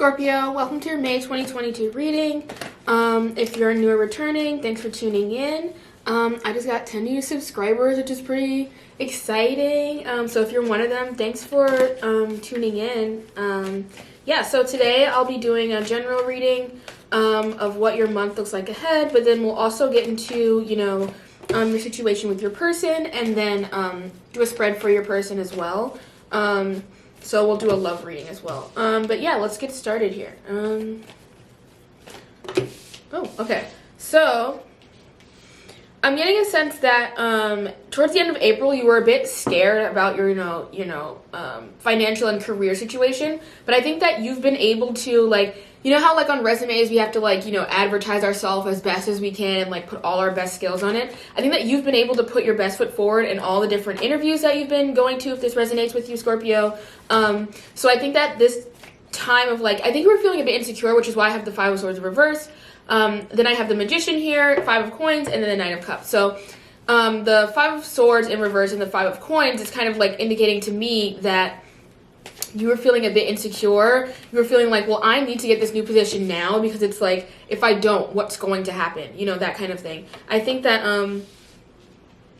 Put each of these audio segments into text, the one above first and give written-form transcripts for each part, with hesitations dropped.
Scorpio, welcome to your May 2022 reading. If you're new or returning, thanks for tuning in. I just got 10 new subscribers, which is pretty exciting. So if you're one of them, thanks for tuning in. So today I'll be doing a general reading of what your month looks like ahead, but then we'll also get into, your situation with your person, and then do a spread for your person as well. So we'll do a love reading as well. But yeah, let's get started here. Okay. So I'm getting a sense that towards the end of April, you were a bit scared about your, financial and career situation. But I think that you've been able to, how on resumes we have to advertise ourselves as best as we can and put all our best skills on it. I think that you've been able to put your best foot forward in all the different interviews that you've been going to, if this resonates with you, Scorpio. So I think that this time of I think you were feeling a bit insecure, which is why I have the Five of Swords in reverse. Then I have the Magician here, Five of Coins, and then the Nine of Cups. So the Five of Swords in reverse and the Five of Coins is kind of indicating to me that you were feeling a bit insecure. You were feeling well, I need to get this new position now, because it's if I don't, what's going to happen? That kind of thing. I think that,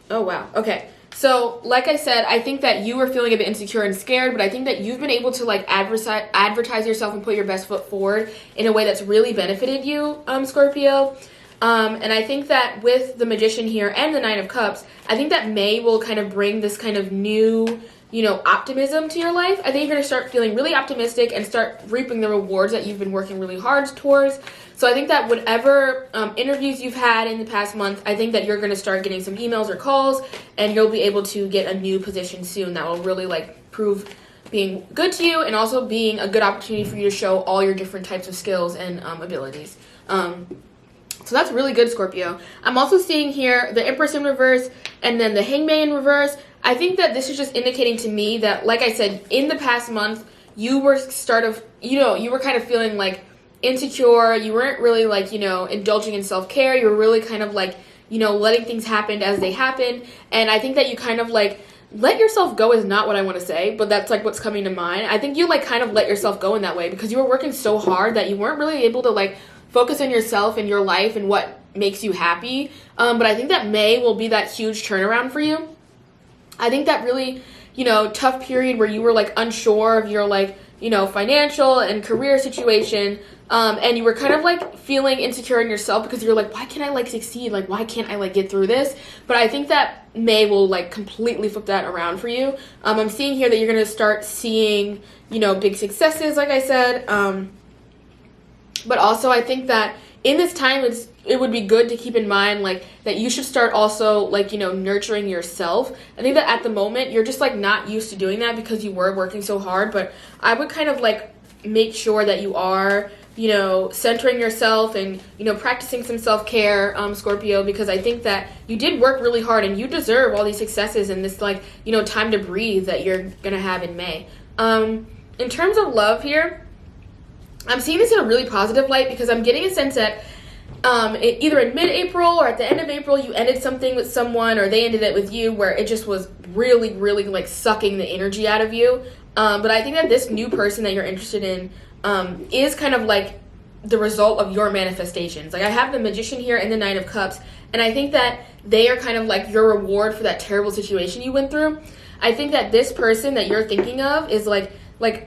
oh wow, okay. So, like I said, I think that you were feeling a bit insecure and scared, but I think that you've been able to advertise yourself and put your best foot forward in a way that's really benefited you, Scorpio. And I think that with the Magician here and the Nine of Cups, I think that May will kind of bring this kind of new, optimism to your life. I think you're going to start feeling really optimistic and start reaping the rewards that you've been working really hard towards. So I think that whatever interviews you've had in the past month, I think that you're going to start getting some emails or calls, and you'll be able to get a new position soon that will really prove being good to you, and also being a good opportunity for you to show all your different types of skills and abilities. So that's really good, Scorpio. I'm also seeing here the Empress in reverse and then the Hangman in reverse. I think that this is just indicating to me that, like I said, in the past month, you were you were kind of feeling insecure. You weren't really indulging in self-care. You were really kind of letting things happen as they happen. And I think that you kind of let yourself go is not what I want to say, but that's what's coming to mind. I think you kind of let yourself go in that way because you were working so hard that you weren't really able to focus on yourself and your life and what makes you happy. But I think that May will be that huge turnaround for you. I think that really, tough period where you were unsure of your financial and career situation, and you were kind of feeling insecure in yourself because you're why can't I succeed? Why can't I get through this? But I think that May will completely flip that around for you. I'm seeing here that you're going to start seeing, big successes, like I said. But also I think that in this time it would be good to keep in mind that you should start also nurturing yourself. I think that at the moment you're just not used to doing that because you were working so hard, but I would kind of make sure that you are centering yourself and practicing some self-care, Scorpio, because I think that you did work really hard and you deserve all these successes and this time to breathe that you're gonna have in May. In terms of love here, I'm seeing this in a really positive light because I'm getting a sense that either in mid-April or at the end of April, you ended something with someone or they ended it with you where it just was really, really sucking the energy out of you. But I think that this new person that you're interested in is kind of the result of your manifestations. I have the Magician here and the Nine of Cups, and I think that they are kind of your reward for that terrible situation you went through. I think that this person that you're thinking of is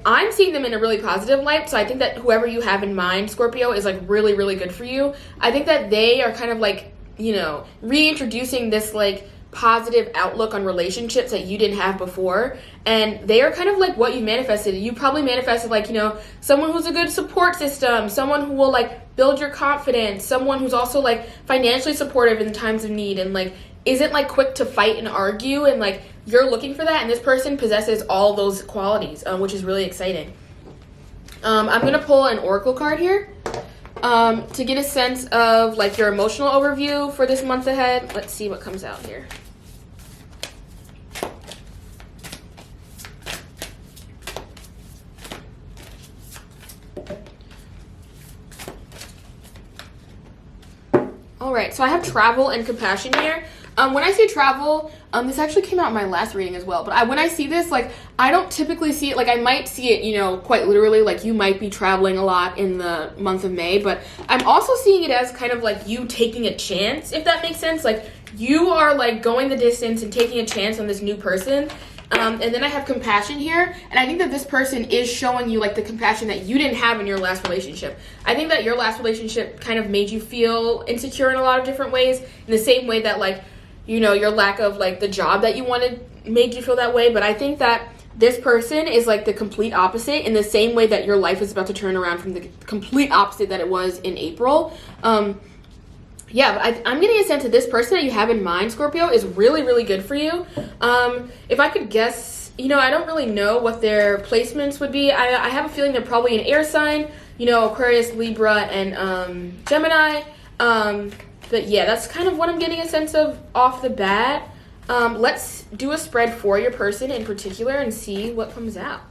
I'm seeing them in a really positive light, so I think that whoever you have in mind, Scorpio, is really, really good for you. I think that they are kind of reintroducing this positive outlook on relationships that you didn't have before, and they are kind of what you manifested. You probably manifested someone who's a good support system, someone who will build your confidence, someone who's also financially supportive in times of need, and isn't quick to fight and argue, and you're looking for that, and this person possesses all those qualities, which is really exciting. I'm gonna pull an oracle card here to get a sense of your emotional overview for this month ahead. Let's see what comes out here. All right, so I have travel and compassion here. When I say travel, This actually came out in my last reading as well, but when I see this, like, I don't typically see it, like, I might see it, you know, quite literally, like, you might be traveling a lot in the month of May, but I'm also seeing it as kind of, like, you taking a chance, if that makes sense. Like, you are, like, going the distance and taking a chance on this new person. And then I have compassion here, and I think that this person is showing you, like, the compassion that you didn't have in your last relationship. I think that your last relationship kind of made you feel insecure in a lot of different ways, in the same way that, like, you know, your lack of, like, the job that you wanted made you feel that way. But I think that this person is, like, the complete opposite, in the same way that your life is about to turn around from the complete opposite that it was in April. Yeah, but I'm getting a sense that this person that you have in mind, Scorpio, is really, really good for you. If I could guess, you know, I don't really know what their placements would be. I have a feeling they're probably an air sign, you know, Aquarius, Libra, and Gemini. But yeah, that's kind of what I'm getting a sense of off the bat. Let's do a spread for your person in particular and see what comes out.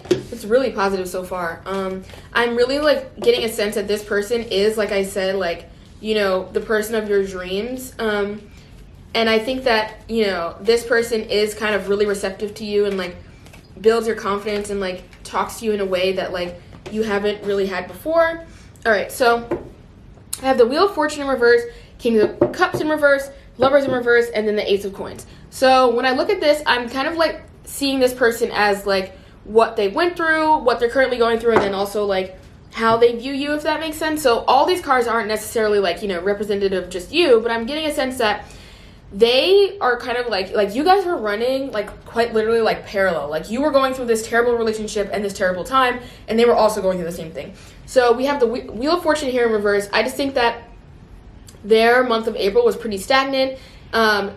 It's really positive so far. I'm really, like, getting a sense that this person is, like I said, like, you know, the person of your dreams. And I think that, you know, this person is kind of really receptive to you and, like, builds your confidence and, like, talks to you in a way that, like, you haven't really had before. All right, so I have the Wheel of Fortune in reverse, King of Cups in reverse, Lovers in reverse, and then the Ace of Coins. So when I look at this, I'm kind of, like, seeing this person as, like, what they went through, what they're currently going through, and then also, like, how they view you, if that makes sense. So all these cards aren't necessarily, like, you know, representative of just you, but I'm getting a sense that they are kind of like you guys were running, like, quite literally, like, parallel. Like, you were going through this terrible relationship and this terrible time, and they were also going through the same thing. So we have the Wheel of Fortune here in reverse. I just think that their month of April was pretty stagnant.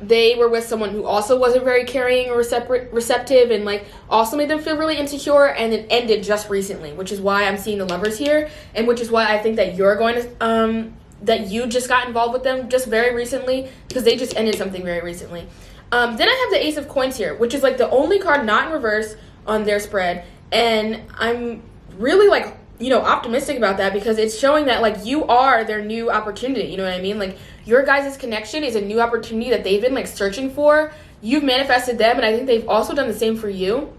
They were with someone who also wasn't very caring or receptive, and, like, also made them feel really insecure, and it ended just recently, which is why I'm seeing the Lovers here, and which is why I think that you're going to that you just got involved with them just very recently, because they just ended something very recently. Then I have the Ace of Coins here, which is, like, the only card not in reverse on their spread, and I'm really, like, you know, optimistic about that, because it's showing that, like, you are their new opportunity. You know what I mean? Like, your guys' connection is a new opportunity that they've been, like, searching for. You've manifested them, and I think they've also done the same for you.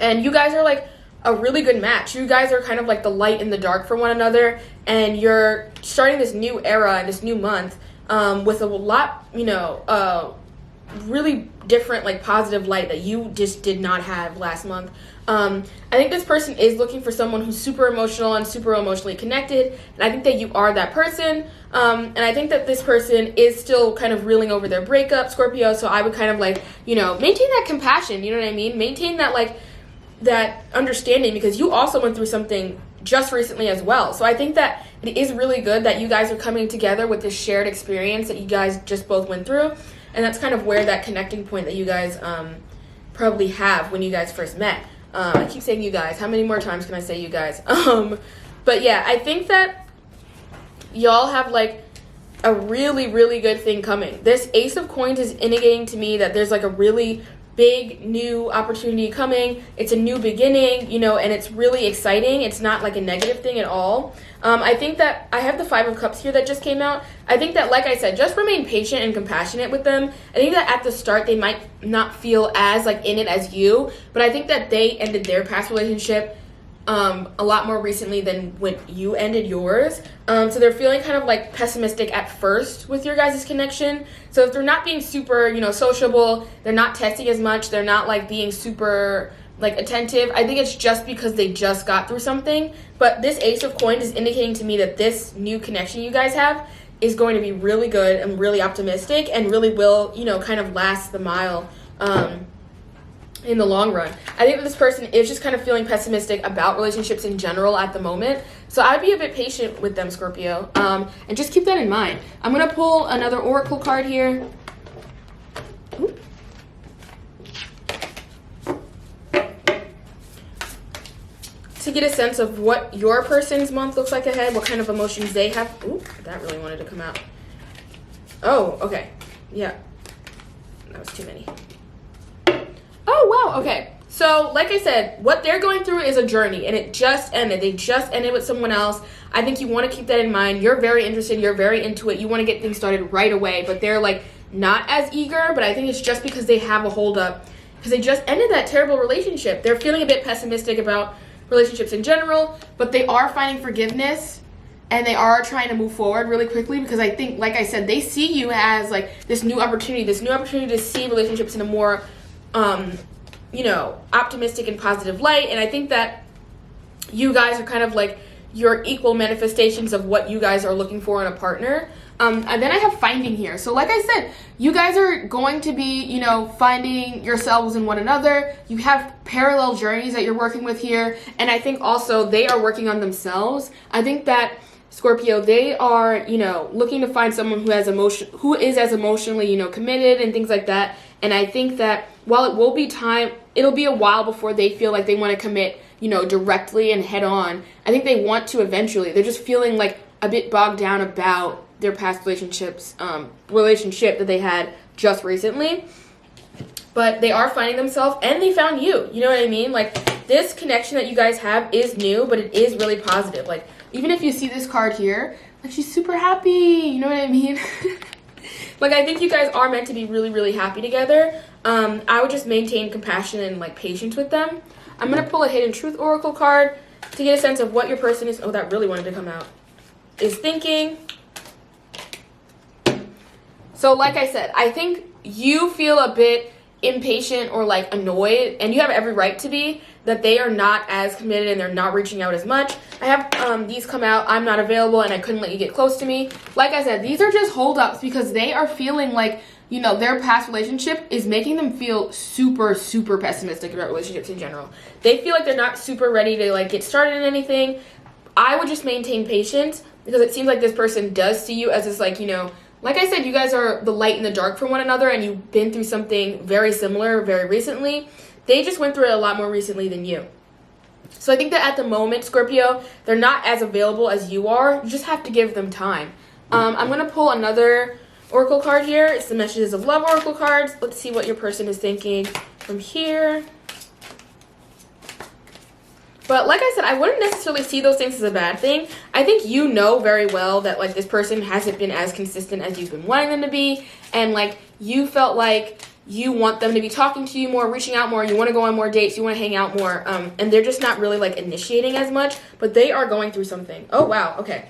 And you guys are, like, a really good match. You guys are kind of like the light in the dark for one another, and you're starting this new era and this new month with a lot, you know, really different, like, positive light that you just did not have last month. I think this person is looking for someone who's super emotional and super emotionally connected, and I think that you are that person. And I think that this person is still kind of reeling over their breakup, Scorpio, so I would kind of, like, you know, maintain that compassion, you know what I mean? Maintain that, like, that understanding, because you also went through something just recently as well. So I think that it is really good that you guys are coming together with this shared experience that you guys just both went through, and that's kind of where that connecting point that you guys probably have when you guys first met. I keep saying you guys. How many more times can I say you guys? But yeah, I think that y'all have, like, a really, really good thing coming. This Ace of Coins is indicating to me that there's, like, a really big new opportunity coming. It's a new beginning, you know, and it's really exciting. It's not, like, a negative thing at all. I think that I have the Five of Cups here that just came out. I think that, like I said, just remain patient and compassionate with them. I think that at the start they might not feel as, like, in it as you, but I think that they ended their past relationship a lot more recently than when you ended yours. So they're feeling kind of, like, pessimistic at first with your guys' connection. So if they're not being super, you know, sociable, they're not texting as much, they're not, like, being super, like, attentive, I think it's just because they just got through something. But this Ace of Coins is indicating to me that this new connection you guys have is going to be really good and really optimistic and really will, you know, kind of last the mile in the long run. I think that this person is just kind of feeling pessimistic about relationships in general at the moment. So I'd be a bit patient with them, Scorpio. And just keep that in mind. I'm going to pull another Oracle card here. Ooh. To get a sense of what your person's month looks like ahead, what kind of emotions they have. Ooh, that really wanted to come out. Oh, okay. Yeah. That was too many. Oh, wow, okay. So, like I said, what they're going through is a journey, and it just ended. They just ended with someone else. I think you want to keep that in mind. You're very interested. You're very into it. You want to get things started right away, but they're, like, not as eager, but I think it's just because they have a hold up because they just ended that terrible relationship. They're feeling a bit pessimistic about relationships in general, but they are finding forgiveness and they are trying to move forward really quickly because I think, like I said, they see you as like this new opportunity to see relationships in a more, optimistic and positive light. And I think that you guys are kind of like your equal manifestations of what you guys are looking for in a partner. And then I have finding here. So like I said, you guys are going to be, finding yourselves in one another. You have parallel journeys that you're working with here. And I think also they are working on themselves. I think that Scorpio, they are, looking to find someone who is as emotionally, committed and things like that. And I think that while it will be time, it'll be a while before they feel like they want to commit, directly and head on. I think they want to eventually. They're just feeling like a bit bogged down about their past relationship that they had just recently. But they are finding themselves and they found you. You know what I mean? Like, this connection that you guys have is new, but it is really positive. Like, even if you see this card here, like, she's super happy. You know what I mean? Like, I think you guys are meant to be really, really happy together. I would just maintain compassion and, like, patience with them. I'm going to pull a Hidden Truth Oracle card to get a sense of what your person is. Oh, that really wanted to come out. Is thinking. So, like I said, I think you feel a bit impatient or, like, annoyed, and you have every right to be, that they are not as committed and they're not reaching out as much. I have these come out, I'm not available and I couldn't let you get close to me. Like I said, these are just holdups because they are feeling like, their past relationship is making them feel super, super pessimistic about relationships in general. They feel like they're not super ready to, like, get started in anything. I would just maintain patience because it seems like this person does see you as this, like, like I said, you guys are the light and the dark for one another and you've been through something very similar very recently. They just went through it a lot more recently than you. So I think that at the moment, Scorpio, they're not as available as you are. You just have to give them time. I'm going to pull another Oracle card here. It's the Messages of Love Oracle cards. Let's see what your person is thinking from here. But like I said, I wouldn't necessarily see those things as a bad thing. I think you know very well that, like, this person hasn't been as consistent as you've been wanting them to be. And, like, you felt like you want them to be talking to you more, reaching out more, you want to go on more dates, you want to hang out more, and they're just not really, like, initiating as much, but they are going through something. Oh, wow, okay.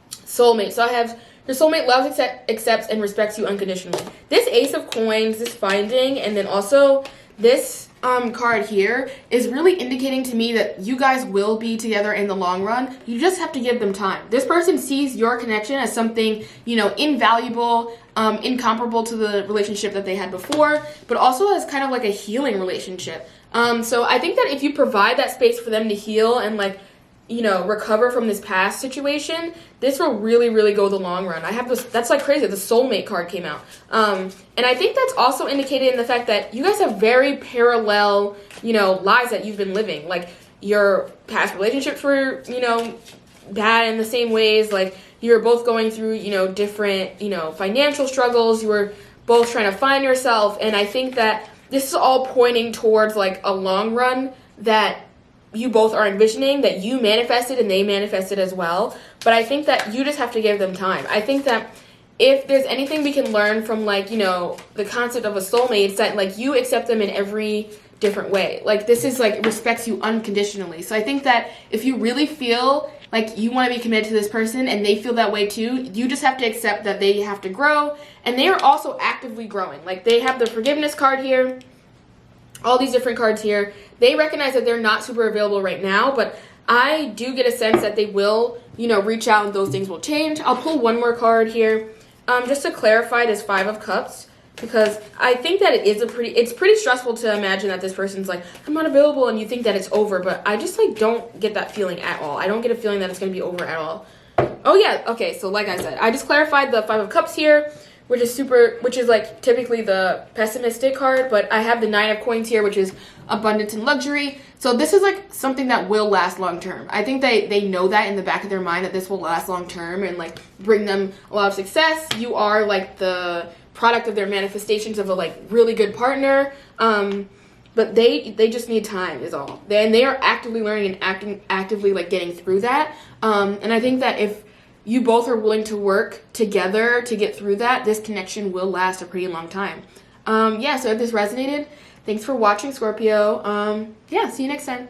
Soulmate. So I have, your soulmate loves, accepts, and respects you unconditionally. This Ace of Coins, this finding, and then also this card here is really indicating to me that you guys will be together in the long run. You just have to give them time. This person sees your connection as something, invaluable, incomparable to the relationship that they had before, but also as kind of like a healing relationship. So I think that if you provide that space for them to heal and, like, recover from this past situation, this will really, really go the long run. I have this, that's like crazy, the soulmate card came out. And I think that's also indicated in the fact that you guys have very parallel, lives that you've been living. Like, your past relationships were, bad in the same ways. Like, you were both going through, different, financial struggles. You were both trying to find yourself. And I think that this is all pointing towards, like, a long run that you both are envisioning, that you manifested and they manifested as well. But I think that you just have to give them time. I think that if there's anything we can learn from, like, the concept of a soulmate, it's that, like, you accept them in every different way. Like, this is, like, respects you unconditionally. So I think that if you really feel like you want to be committed to this person and they feel that way too, you just have to accept that they have to grow, and they are also actively growing. Like, they have the forgiveness card here, all these different cards here. They recognize that they're not super available right now, but I do get a sense that they will, reach out and those things will change. I'll pull one more card here, just to clarify this Five of Cups, because I think that it's pretty stressful to imagine that this person's like, I'm not available, and you think that it's over, but I just, like, don't get that feeling at all. I don't get a feeling that it's going to be over at all. Oh yeah, okay, so like I said, I just clarified the Five of Cups here, which is like typically the pessimistic card, but I have the Nine of Coins here, which is abundance and luxury. So this is, like, something that will last long term. I think they know that in the back of their mind, that this will last long term and, like, bring them a lot of success. You are, like, the product of their manifestations of a, like, really good partner. But they just need time is all. They are actively learning and actively, like, getting through that. And I think that if you both are willing to work together to get through that, this connection will last a pretty long time. Yeah, so if this resonated, thanks for watching, Scorpio. Yeah, see you next time.